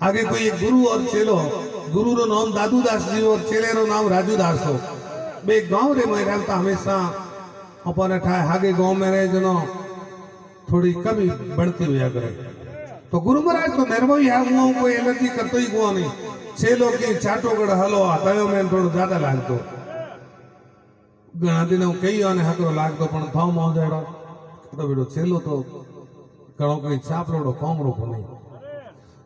आगे कोई एक गुरु और चेलो, गुरु रो नाम दादूदास जी और चेले रो नाम राजूदास हो। बे गांव रे में रहता हमेशा अपन ठाए आगे गांव में रहे जनो थोड़ी कमी बढ़ती हुई करे। तो गुरु महाराज तो निर्मोही है, वो कोई एलर्जी करतो ही को नहीं। चेलो की चाटोगढ़ हलो आयो में थोड़ा ज्यादा लागतो, घना दिन कई आने हकरो लागतो पण थाव मोजाड़ो तो बेटो चेलो तो कणो कोई चापलोड़ो कॉमरो को नहीं।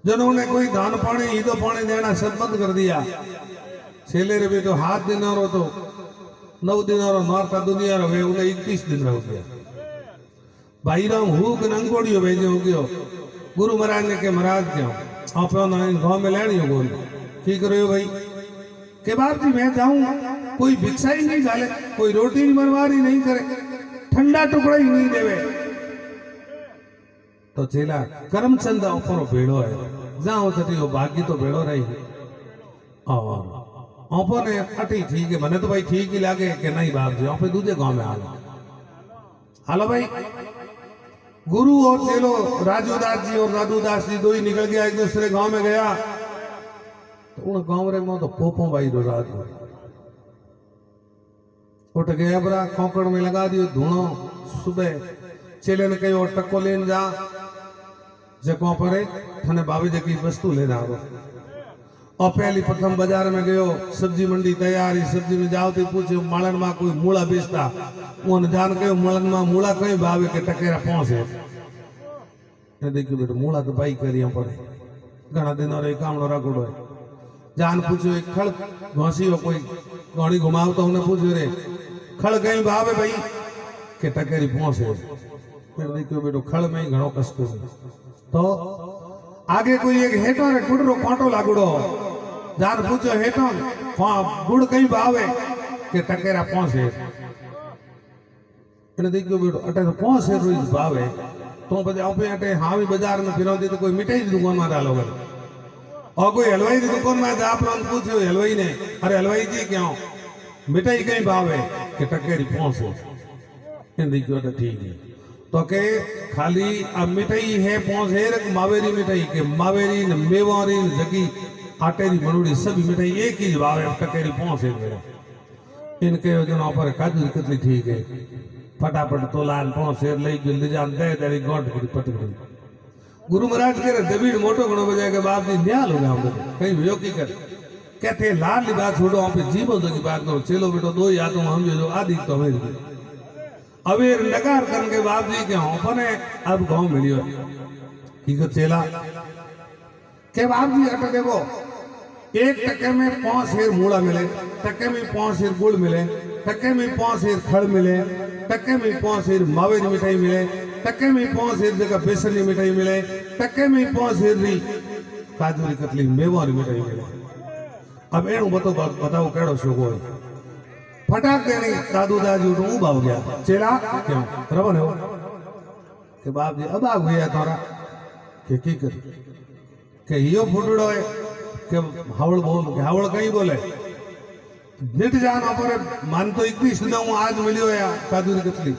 जिन्होंने कोई दान पानी ईदो पानी देना सब बंद कर दिया। छेले रे भी तो हाथ दिन रो तो 9 दिन रो मारता दुनिया रो वे उन्हें 21 दिन हो गया। भाई राम हुक नंगोड़ियो भेजे हो गयो। गुरु महाराज ने के महाराज क्यों आप गांव में लेनी हो बोल की करो भाई के बाप जी मैं जाऊं कोई भिक्षा ही नहीं डाले, कोई रोटी नहीं बनवारी नहीं करे, ठंडा टुकड़ा ही नहीं देवे। तो चेला करमचंद ऊपर भेड़ो है जाओ छठी बाकी तो भेड़ो रही और ओपो ने अटी ठीक है मने तो भाई ठीक ही लागे कि नहीं बाप जी ओपे दूजे गांव में हालो भाई। गुरु और चेलो राजूदास जी और राधूदास जी दो ही निकल गया, एक दूसरे गांव में गया। तो उन गांव रे में तो पोपो भाई रो राज उठ गया बरा खोकड़ में लगा दियो धुनो। सुबह चेले ने कही और टक्को लेन जा जको परे थने बाबे जी की वस्तु लेना हो। और पहली प्रथम बाजार में गयो, सब्जी मंडी तैयारी, सब्जी में जाओ तो पूछो मालन में कोई मूला बेचता, उन जान के मालन में मूला कई बाबे के टकेरा पहुंचे। देखियो बेटा मूला तो बाई करी पड़े घना दिन और कामड़ो रगड़ो है। जान पूछो एक खड़ घोसी हो कोई घोड़ी घुमाव तो उन्हें पूछो रे खड़ कहीं बाबे भाई के टकेरी पहुंचे। फिर देखियो बेटो खड़ में ही घणो कष्ट तो आगे कोई एक हेठो रे गुड़रो कांटो लागुड़ो। जान पूछो हेठो गुड़ कहीं भावे के टकेरा पहुंचे। इन्हें देखियो बेटो अटे तो पहुंचे रोज भावे तो बजे आपे अटे हावी बाजार में फिरो तो कोई मिठाई की दुकान में डालो और कोई हलवाई की दुकान में आप पूछो हलवाई ने अरे हलवाई जी क्यों मिठाई कहीं भावे के टकेरी पहुंचे। इन्हें देखियो ठीक है तो के खाली अब मिठाई है पहुंचे मावेरी मिठाई के मावेरी न मेवारी न जगी आटे की बनूड़ी सभी मिठाई एक ही भाव है टकेरी पहुंचे मेरे। इनके योजना पर काजू की कतली ठीक है फटाफट तोलान पहुंचे ले जल्दी जान दे तेरी गोट की पटकड़ी। गुरु महाराज कह रहे दबीड़ मोटो घणो बजाय के बाप जी न्याल हो गया कहीं व्यो की कर कहते लाल की बात छोड़ो आप जीवो की बात करो। चलो बेटो दो या तो हम जो आदि तो हमें अवेर नकार करने के बाप जी के होपने अब गांव मिलियो ठीक है। चेला के बाप जी अट देखो एक टके में 5 शेर मूड़ा मिले, टके में 5 शेर गुड़ मिले, टके में 5 शेर खड़ मिले, टके में 5 शेर मावेरी मिठाई मिले, टके में 5 शेर जगह बेसन की मिठाई मिले, टके में 5 शेर री काजू की कतली मेवारी मिठाई मिले। अब एनु बताओ केड़ो शोको है फटाक देनी दादू दाजू तो भाव गया। चेला क्यों रवन हो के बाप जी अब आग गया तोरा के की कर के हियो फुटड़ो है के हावड़ बोल के हावड़ कहीं बोले निट जाना पर मान तो 21 दिन हूं आज मिलियो या काजू की कतली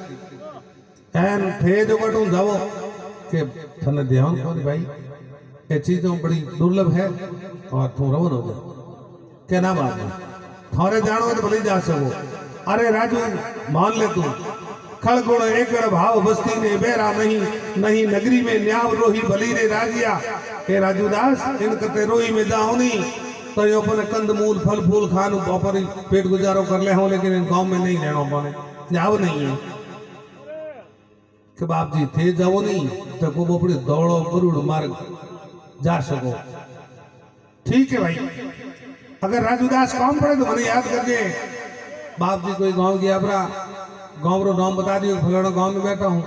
एन थे जो बटू जाओ के थने ध्यान कोनी भाई ये चीजों बड़ी दुर्लभ है और तू रवन हो गया के ना बात थारे जानो तो भले जा सको। अरे राजू मान ले तू खड़गुण एकड़ भाव बस्ती ने बेरा नहीं नहीं नगरी में न्याव रोही भली रे राजिया। हे राजूदास इन कते रोही में जाओ नहीं तो ये अपने कंद मूल फल फूल खान ऊपर पेट गुजारो कर ले हो, लेकिन इन गांव में नहीं रहना अपने जाओ नहीं है कि बाप जी थे जाओ नहीं तो को बोपड़ी दौड़ो गरुड़ मार्ग जा सको। ठीक है भाई अगर राजूदास काम पड़े तो मैंने याद करके बाप जी कोई गांव गया अपना गांव रो नाम बता दियो फलाना गांव में बैठा हूँ।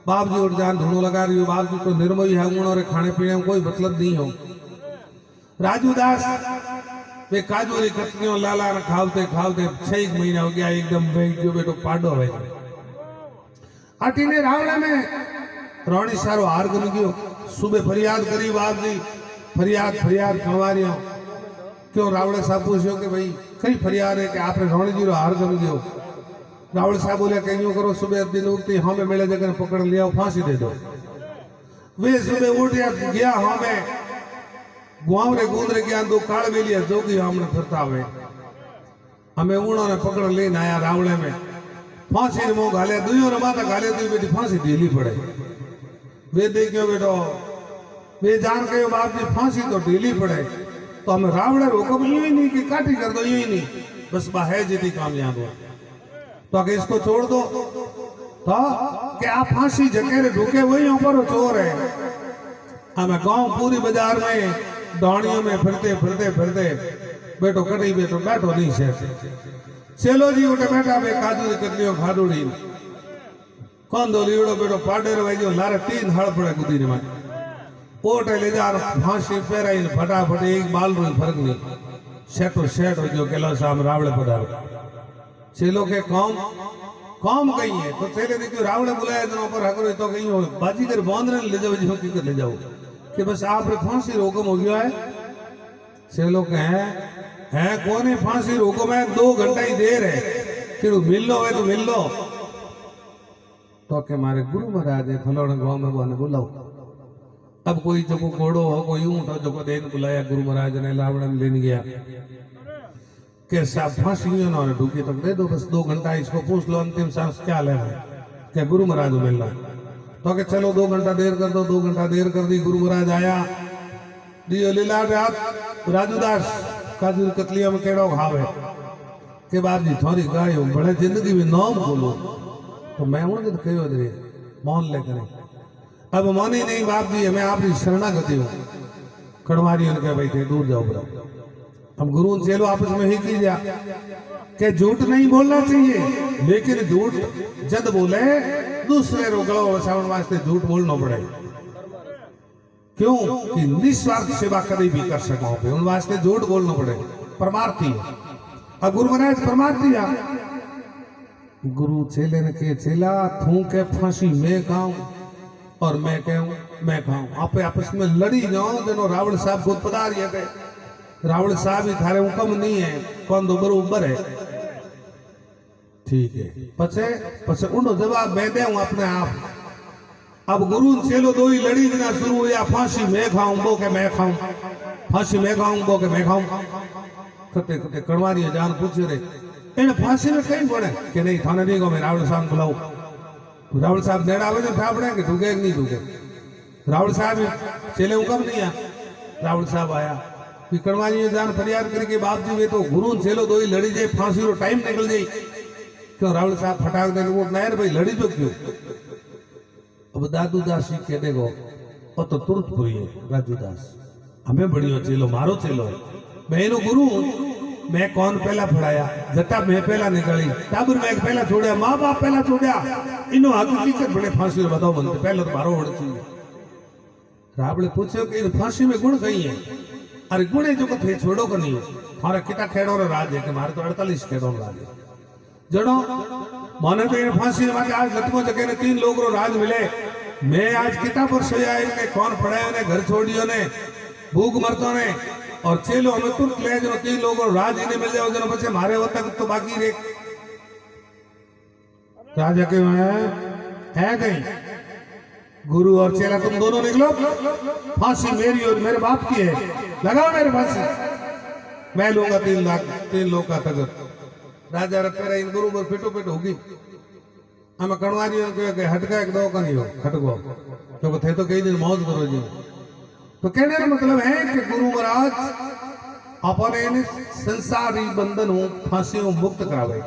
बाप जी और जान धुनो लगा रही हो। बाप जी तो निर्मोही है उन्होंने खाने पीने में कोई मतलब नहीं हो। राजूदास वे काजू री कतलियों लाला ने खावते खावते 6 महीना हो गया एकदम जो बेटो पाडो है आटी ने रावड़ा में रोणी सारो हार गम गयो। सुबह फरियाद करी बाप जी फरियाद करवारियो क्यों रावड़े साहब पूछो कि भाई कई फरियाद है कि आपने रोणी जी रो हार गम गयो। रावड़े साहब बोले कहीं करो सुबह दिन उठते हमें मेले जगह पकड़ लिया फांसी दे दो। वे सुबह उठ गया हमें गुआवरे गूंदरे ज्ञान दो काल वेलिया जोगी हमने फिरता हुए हमें उन्होंने पकड़ लेने आया रावणे में फांसी ने मुंह घाले दुइयों ने माता घाले दुई बेटी फांसी ढीली पड़े वे देखियो बेटो वे जान के बाप जी फांसी तो ढीली पड़े तो हमें रावणे हुक्म यूं ही नहीं कि काटी कर दो यूं ही नहीं बस है जीती कामयाब हो तो आगे इसको छोड़ दो तो कि आप फांसी जकेरे ढूके वही ऊपर चोर है हमें गांव पूरी बाजार में दौड़ियों में फिरते फिरते फिरते बेटो कटी बेटो बैठो नहीं से चलो जी उठे बैठा बे काजू कटलियों खाडूड़ी कौन दो लीड़ो बेटो पाडे रे जो लारे 3 हड़ पड़े गुदी में ओटे ले जा फांसी पेराई फटाफट एक बाल रो फर्क नहीं सेटो सेट हो जो केलो साम रावड़े पधारो चलो के कौम कही है तो चले देखियो रावड़े बुलाया तो ऊपर हकरो तो कहीं हो बाजीगर बांधने ले जाओ जो की ले जाओ कि बस आप रे फांसी रोकम हो गया है चलो के है कौन है फांसी रोकम है 2 घंटा ही देर है कि मिल लो है तो मिल लो तो के मारे गुरु महाराज है फलोड़ा गांव में बोने बुलाओ अब कोई जो घोड़ो हो कोई ऊंट हो जो देन बुलाया गुरु महाराज ने लावड़ा में लेने गया के साहब फांसी ना ढूकी तक दे दो बस 2 घंटा इसको पूछ लो अंतिम सांस क्या लेना क्या गुरु महाराज मिलना तो के चलो 2 घंटा देर कर दो 2 घंटा देर कर दी गुरु महाराज आया दियो लीला रात राजूदास काजू कतलिया में केड़ो खावे के बाप जी थोड़ी गाय हो बड़े जिंदगी में नाम बोलो तो मैं उन्हें तो कहो दे मौन लेकर अब मानी नहीं बाप जी हमें आपकी शरणागति हो कड़वारी उनके भाई थे दूर जाओ बड़ा हम गुरु चेलो आपस में ही कीजिए कि झूठ नहीं बोलना चाहिए लेकिन झूठ जद बोले दूसरे रोकड़ो बचावन वास्ते झूठ बोलना पड़े क्यों कि निस्वार्थ सेवा कभी भी कर सको उन वास्ते झूठ बोलना पड़े परमार्थी अब गुरु महाराज परमार्थी आ गुरु चेले ने के चेला थू के फांसी मैं खाऊं और मैं कहूं मैं खाऊं आपे आपस में लड़ी जाओ जनो रावण साहब खुद पधारिए गए रावण साहब ही थारे हुक्म नहीं है कौन दो बरोबर है ठीक है पछे पछे उनो जवाब मैं दे अपने आप अब गुरु चेलो दो ही लड़ी ना शुरू हुआ फांसी मैं खाऊं बो के मैं खाऊं फांसी मैं खाऊं बो के मैं खाऊं कते कते कड़वारी जान पूछे रे इन फांसी में कहीं पड़े कि नहीं थाने नहीं को मैं रावण साहब बुलाऊं रावण साहब नेड़ा आवे तो ठापड़े कि ढूके नहीं ढूके रावण साहब चेले हुक्म नहीं आ रावण साहब आया कड़वारी जान फरियाद करके बाप जी वे तो गुरु चेलो दो ही लड़ी जाए फांसी रो टाइम निकल जाए क्यों रावण साहब फटाक दे वो नायर भाई लड़ी तो क्यों अब दादू दास जी कह देगो और तो तुरंत पूरी है राजू दास हमें बढ़ियो चेलो मारो चेलो मैं इनो गुरु मैं कौन पहला फड़ाया जटा मैं पहला निकली टाबर मैं पहला छोड़ा माँ बाप पहला छोड़ा इनो हकीकत बड़े फांसी में बताओ बनते पहले तो मारो होना चाहिए रावण पूछो कि फांसी में गुण कहीं है अरे गुणे जो थे छोड़ो को नहीं हमारा किता खेड़ो रो राज है कि मारे तो 48 खेड़ो राज है जड़ो माने तो इन फांसी मारे आज लटको जगह ने 3 लोग रो राज मिले मैं आज किता पर सोया ने कौन पड़ायो ने घर छोड़ियो ने भूख मरतो ने और चेलो हमें तुरंत ले जो 3 लोग रो राज इने मिल जाओ जनो पछे मारे होता तो बाकी रे राजा के है कहीं गुरु और चेला तुम दोनों निकलो फांसी मेरी और मेरे बाप की है लगाओ मेरे फांसी मैं लूंगा 3 लाख 3 लोग का तगत राजा रपेरा इन गुरु पर पिटो पिट होगी हमें कणवारी के हटका एक दो का नहीं हो खटको क्योंकि थे तो कई दिन मौज करो जी तो कहने का मतलब है कि गुरु महाराज अपने संसारी बंधन हो फांसी हो मुक्त करावे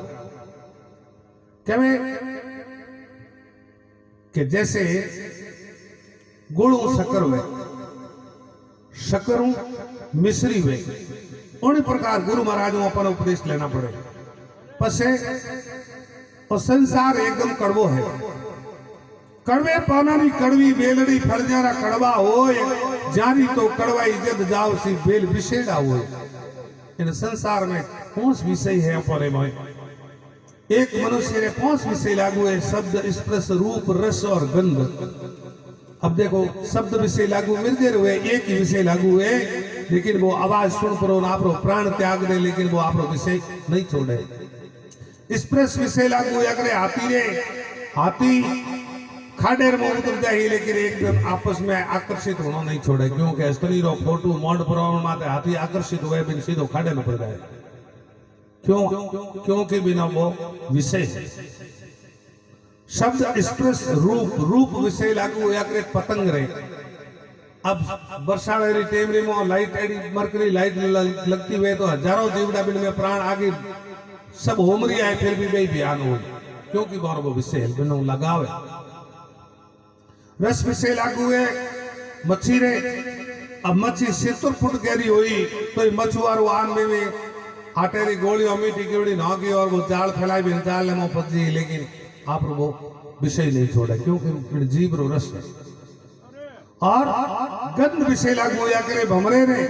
कि जैसे गुड़ शक्कर हुए शक्कर मिश्री हुए उन्हीं प्रकार गुरु महाराज अपन उपदेश लेना पड़े पसे और संसार एकदम कड़वो है कड़वे पानानी कड़वी बेलड़ी फलजारा कड़वा होए जारी तो कड़वाई जद जाओ सी बेल विशेड़ा होए इन संसार में 5 विषय है अपने में एक मनुष्य ने 5 विषय लागू है शब्द स्पर्श रूप रस और गंध अब देखो शब्द विषय लागू मिलते हुए एक ही विषय लागू है लेकिन वो आवाज सुन परो ना आपरो प्राण त्याग दे लेकिन वो आपरो विषय नहीं छोड़े स्पर्श विषय लागू है अगर हाथी खाडेर में उतर जाए लेकिन एकदम आपस में आकर्षित होना नहीं छोड़े, क्योंकि स्त्री रो फोटो मोड प्रमाण माते हाथी आकर्षित हुए बिन सीधो खाडे में पड़ जाए। क्यों? क्योंकि बिना वो विषय शब्द स्पर्श रूप रूप विषय लागू या करे पतंग रे। अब बरसात टेमरी में लाइट एडी मरकरी लाइट लगती हुए तो हजारों जीवड़ा बिन में प्राण आगे सब होमरी आए फिर भी वही बयान हो, क्योंकि बार वो विषय बिनो लगावे रस विषय लागू है मच्छी रे। अब मच्छी 70 फुट गहरी हुई तो मछुआरो आन में आटेरी गोली मीठी कीड़ी ना की और वो जाल फैलाई बिन जाल में फंस गई, लेकिन आप वो विषय नहीं छोड़ा क्योंकि जीव रो रस है। और गंध विषय लागू या करे भमरे ने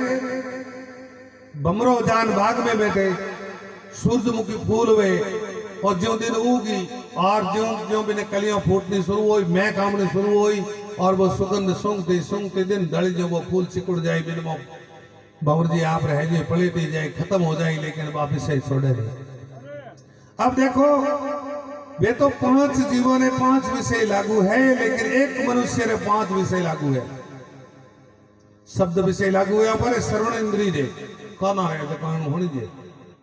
भमरो जान बाग में बैठे सूरजमुखी फूल हुए और ज्यों दिन उगी और ज्यों ज्यों बिने कलियां फूटनी शुरू हुई महक आमनी शुरू हुई और वो सुगंध सूंघते दिन डल जो वो फूल सिकुड़ जाए बिन वो भंवर जी आप रह जाए पलेटी जाए खत्म हो जाए, लेकिन वापिस से छोड़े नहीं। अब देखो वे तो 5 जीवों ने 5 विषय लागू है, लेकिन एक मनुष्य ने 5 विषय लागू है। शब्द विषय लागू है पर श्रवण इंद्री दे कौन है होनी चाहिए